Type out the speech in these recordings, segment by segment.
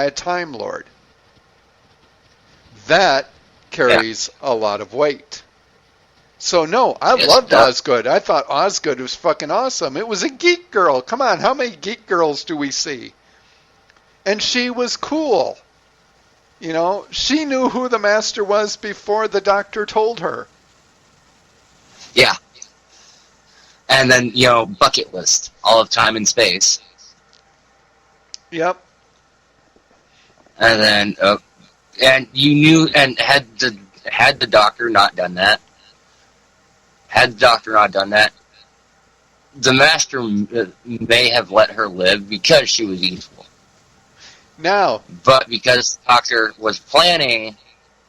by a Time Lord. That carries a lot of weight. So no, I loved Osgood. I thought Osgood was fucking awesome. It was a geek girl. Come on, how many geek girls do we see? And she was cool. You know, she knew who the Master was before the Doctor told her. Yeah. And then, you know, bucket list, all of time and space. Yep. And then, and you knew, and had the Doctor not done that, the Master may have let her live because she was evil. Now, but because the Doctor was planning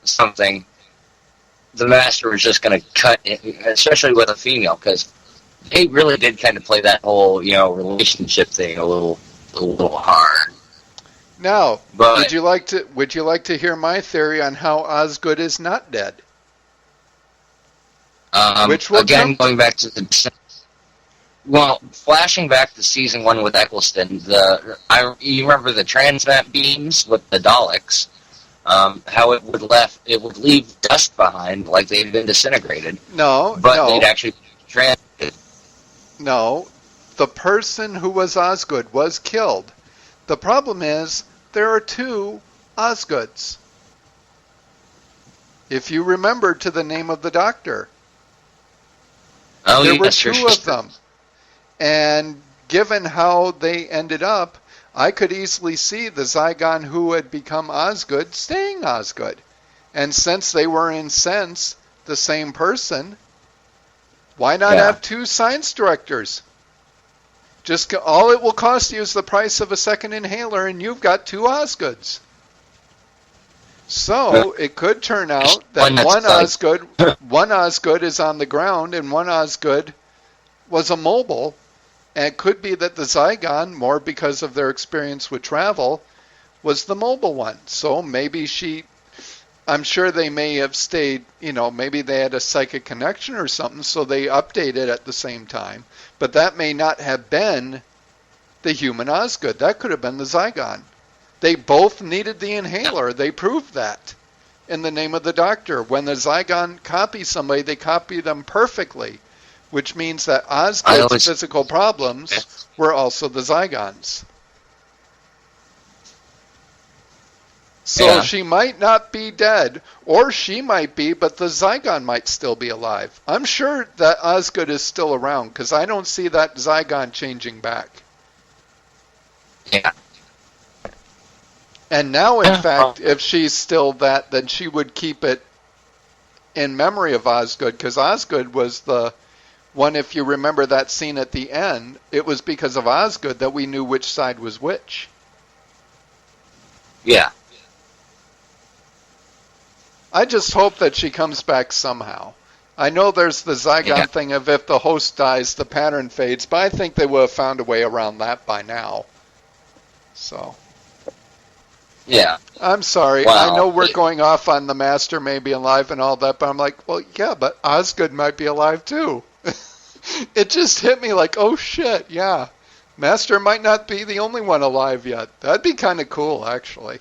something, the Master was just going to cut it, especially with a female, because they really did kind of play that whole, you know, relationship thing a little hard. Now, but, would you like to hear my theory on how Osgood is not dead? Again, going back to the... Well, flashing back to season 1 with Eccleston, you remember the transmat beams with the Daleks, how it would leave dust behind like they'd been disintegrated. No, they'd actually transited. No, the person who was Osgood was killed. The problem is there are 2 Osgoods. If you remember to the name of the Doctor. There were 2 of them. And given how they ended up, I could easily see the Zygon who had become Osgood staying Osgood. And since they were in sense the same person, why not have 2 science directors? Just all it will cost you is the price of a second inhaler, and you've got 2 Osgoods. So it could turn out that one Osgood is on the ground and one Osgood was a mobile, and it could be that the Zygon, more because of their experience with travel, was the mobile one. So maybe I'm sure they may have stayed, you know, maybe they had a psychic connection or something, so they updated at the same time. But that may not have been the human Osgood. That could have been the Zygon. They both needed the inhaler. They proved that in the name of the Doctor. When the Zygon copies somebody, they copy them perfectly, which means that Osgood's physical problems were also the Zygons. So she might not be dead, or she might be, but the Zygon might still be alive. I'm sure that Osgood is still around, because I don't see that Zygon changing back. Yeah. And now, in fact, if she's still that, then she would keep it in memory of Osgood, because Osgood was the one, if you remember that scene at the end, it was because of Osgood that we knew which side was which. Yeah. I just hope that she comes back somehow. I know there's the Zygon thing of if the host dies, the pattern fades, but I think they would have found a way around that by now. So... yeah. I'm sorry. Well, I know we're going off on the Master may be alive and all that, but I'm like, well, yeah, but Osgood might be alive too. It just hit me like, oh shit, yeah. Master might not be the only one alive yet. That'd be kind of cool, actually.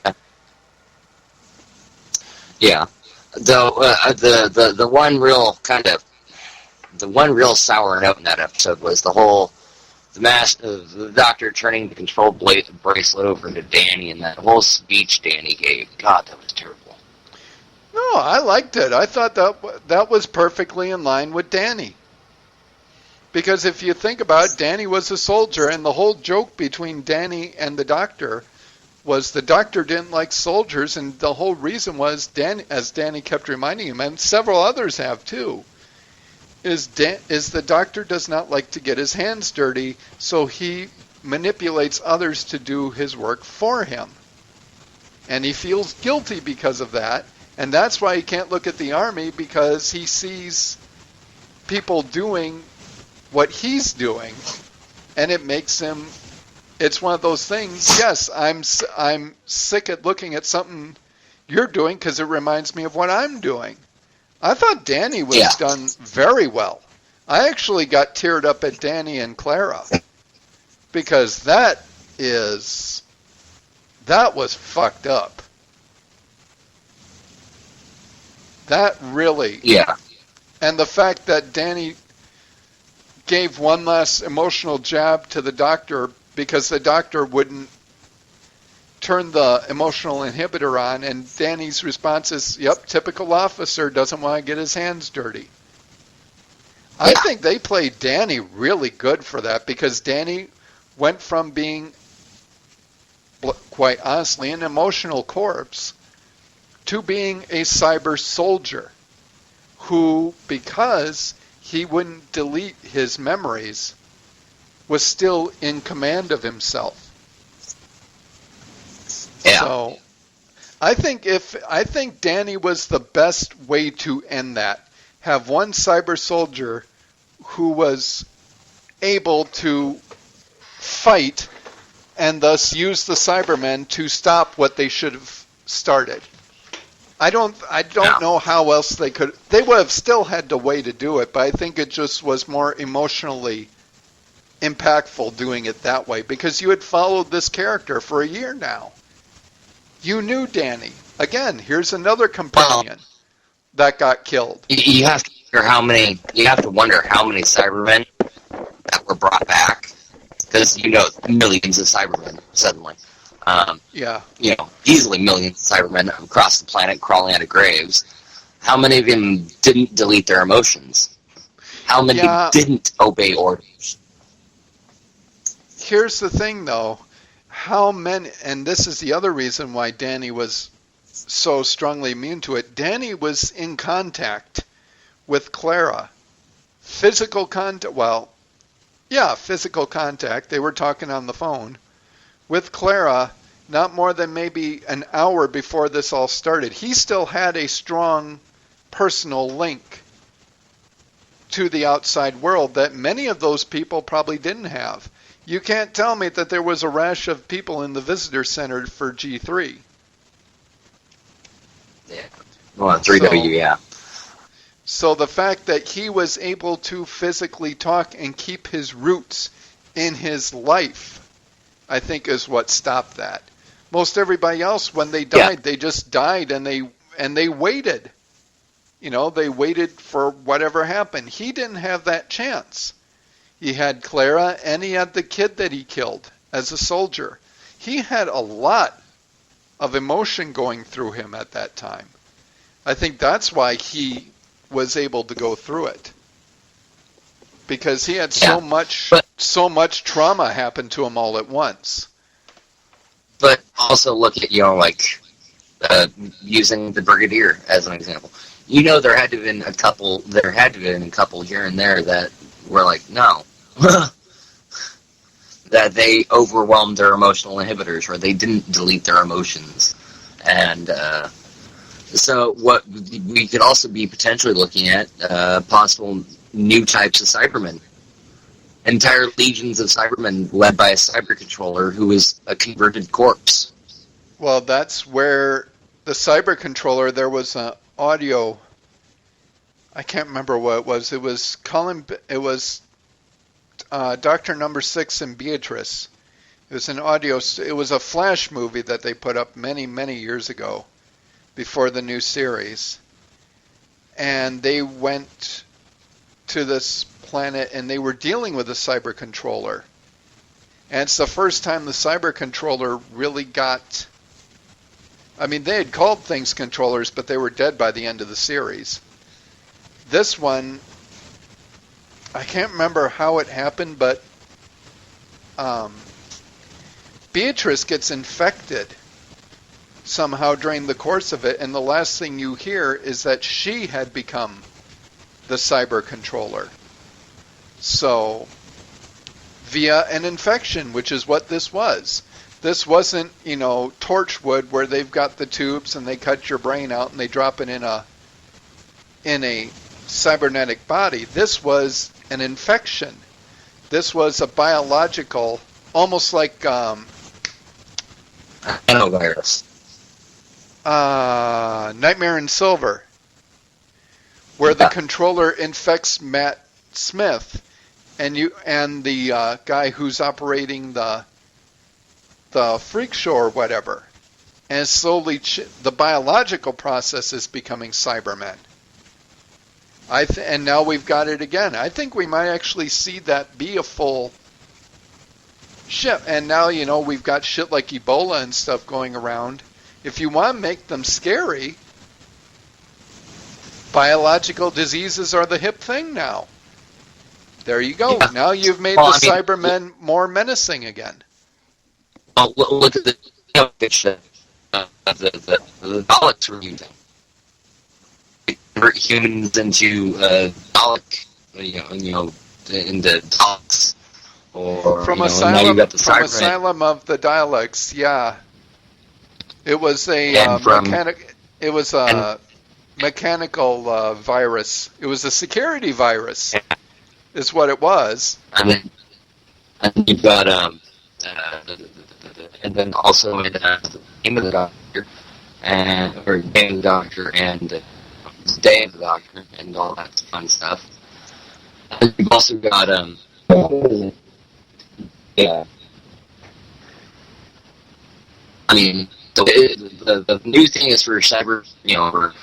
Yeah. Though the one real sour note in that episode was the whole the Doctor turning the control bracelet over to Danny, and that whole speech Danny gave. God, that was terrible. No, I liked it. I thought that was perfectly in line with Danny. Because if you think about it, Danny was a soldier, and the whole joke between Danny and the Doctor was the Doctor didn't like soldiers, and the whole reason was, as Danny kept reminding him, and several others have too, is the Doctor does not like to get his hands dirty, so he manipulates others to do his work for him. And he feels guilty because of that, and that's why he can't look at the army, because he sees people doing what he's doing, and it makes him, it's one of those things, yes, I'm sick at looking at something you're doing because it reminds me of what I'm doing. I thought Danny was done very well. I actually got teared up at Danny and Clara, because that is That was fucked up. That really. Yeah. And the fact that Danny gave one last emotional jab to the doctor because the doctor wouldn't turn the emotional inhibitor on, and Danny's response is, yep, typical officer, doesn't want to get his hands dirty. I think they played Danny really good for that, because Danny went from being, quite honestly, an emotional corpse to being a cyber soldier who, because he wouldn't delete his memories, was still in command of himself. Yeah. So I think Danny was the best way to end that. Have one cyber soldier who was able to fight and thus use the Cybermen to stop what they should have started. I don't know how else they could. They would have still had to way to do it, but I think it just was more emotionally impactful doing it that way, because you had followed this character for a year now. You knew Danny. Again, here's another companion that got killed. You have to wonder how many Cybermen that were brought back, because millions of Cybermen suddenly. Easily millions of Cybermen across the planet crawling out of graves. How many of them didn't delete their emotions? How many didn't obey orders? Here's the thing, though. How many, and this is the other reason why Danny was so strongly immune to it. Danny was in contact with Clara. Physical contact, physical contact. They were talking on the phone with Clara not more than maybe an hour before this all started. He still had a strong personal link to the outside world that many of those people probably didn't have. You can't tell me that there was a rash of people in the visitor center for G3. Yeah. Well, 3W, So the fact that he was able to physically talk and keep his roots in his life, I think, is what stopped that. Most everybody else, when they died, they just died, and they waited. They waited for whatever happened. He didn't have that chance. He had Clara, and he had the kid that he killed as a soldier. He had a lot of emotion going through him at that time. I think that's why he was able to go through it, because he had so much trauma happen to him all at once. But also look at using the Brigadier as an example. There had to have been a couple here and there that were like, no. That they overwhelmed their emotional inhibitors, or they didn't delete their emotions. And so what we could also be potentially looking at possible new types of Cybermen. Entire legions of Cybermen led by a cyber controller who is a converted corpse. Well, that's where the cyber controller, there was an audio, I can't remember what it was. It was Dr. Number 6 and Beatrice. It was an audio, it was a Flash movie that they put up many, many years ago, before the new series. And they went to this planet, and they were dealing with a cyber controller. And it's the first time the cyber controller really got, they had called things controllers, but they were dead by the end of the series. This one, I can't remember how it happened, but Beatrice gets infected somehow during the course of it, and the last thing you hear is that she had become the cyber controller. So, via an infection, which is what this was. This wasn't, Torchwood, where they've got the tubes and they cut your brain out and they drop it in a cybernetic body. This was an infection. This was a biological, almost like Nanovirus. Nightmare in Silver, where the controller infects Matt Smith, and the guy who's operating the freak show or whatever. And slowly the biological process is becoming Cybermen. And now we've got it again. I think we might actually see that be a full ship. And now, we've got shit like Ebola and stuff going around. If you want to make them scary, biological diseases are the hip thing now. There you go. Yeah. Now you've made the Cybermen more menacing again. Well, look at the Daleks were using. They convert humans into Dalek, into Daleks. Or, from Asylum of the Daleks, yeah. It was a mechanical virus. It was a security virus, is what it was. And you've got and then also in the Name of the Doctor, or Name of the Doctor, and Day of the Doctor, and all that fun stuff. And you've also got yeah. I mean, the new thing is for for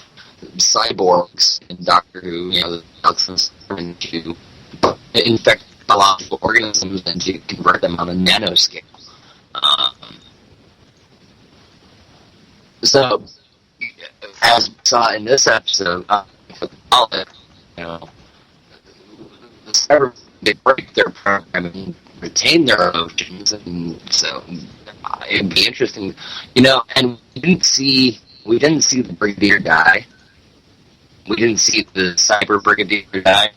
cyborgs in Doctor Who, the toxins to infect biological organisms and to convert them on a nanoscale. So, as we saw in this episode, the cyber, they break their programming, retain their emotions, and so it'd be interesting, and we didn't see the Brigadier die. We didn't see the Cyber Brigadier die.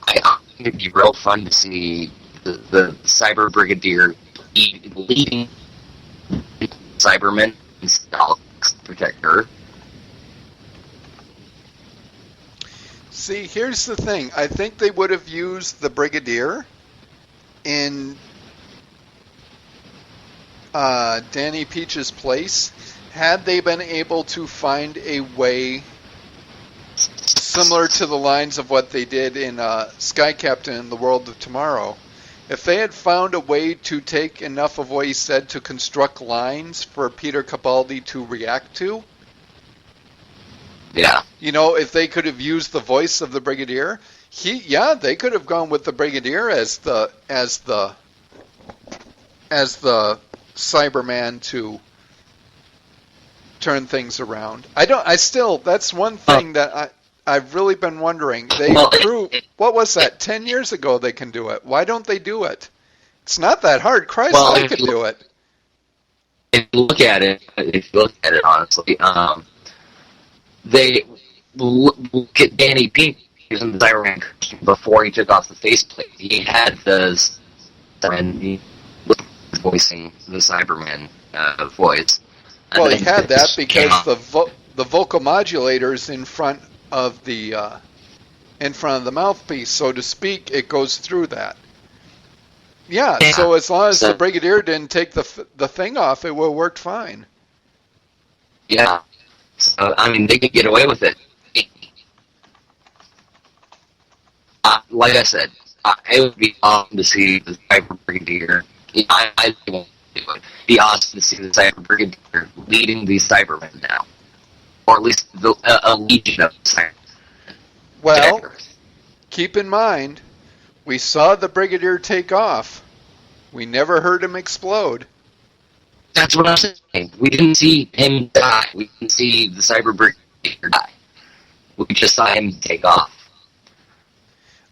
I think it'd be real fun to see the Cyber Brigadier leading Cybermen and Daleks to protect her. See, here's the thing. I think they would have used the Brigadier in Danny Peach's place had they been able to find a way similar to the lines of what they did in Sky Captain in the World of Tomorrow. If they had found a way to take enough of what he said to construct lines for Peter Capaldi to react to, yeah, if they could have used the voice of the Brigadier, they could have gone with the Brigadier as the Cyberman to turn things around. That's one thing that I've really been wondering. What was that, 10 years ago they can do it. Why don't they do it? It's not that hard. Christ, I can do it. If you look at it honestly, they look at Danny Pink using the Cyberman before he took off the faceplate. He had and he was voicing the Cyberman voice. Well, he had that because the vocal modulators in front of the mouthpiece, so to speak, it goes through that. Yeah. So as long as the Brigadier didn't take the thing off, it would have worked fine. Yeah. So, they could get away with it. Like I said, it would be awesome to see the Cyber Brigadier. I won't do it. It'd be awesome to see the Cyber Brigadier leading the Cybermen now. Or at least a legion of Cybermen. Well, keep in mind, we saw the Brigadier take off. We never heard him explode. That's what I'm saying. We didn't see him die. We didn't see the Cyber Brigadier die. We just saw him take off.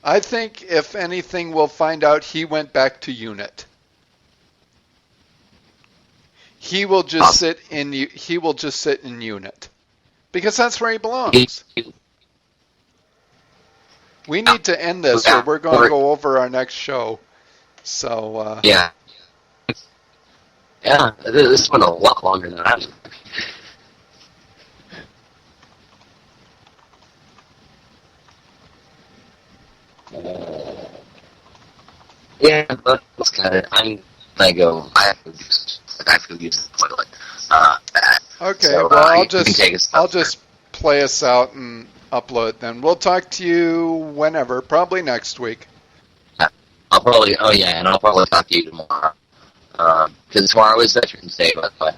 I think, if anything, we'll find out he went back to unit. He will just sit in unit, because that's where he belongs. We need to end this, or we're going to go over our next show. So yeah, this went a lot longer than I was. Yeah, but let's cut it. I have to use the toilet. Okay, so, I'll just play us out and upload then. We'll talk to you whenever, probably next week. I'll probably talk to you tomorrow. Because tomorrow is Veterans Day, by the way.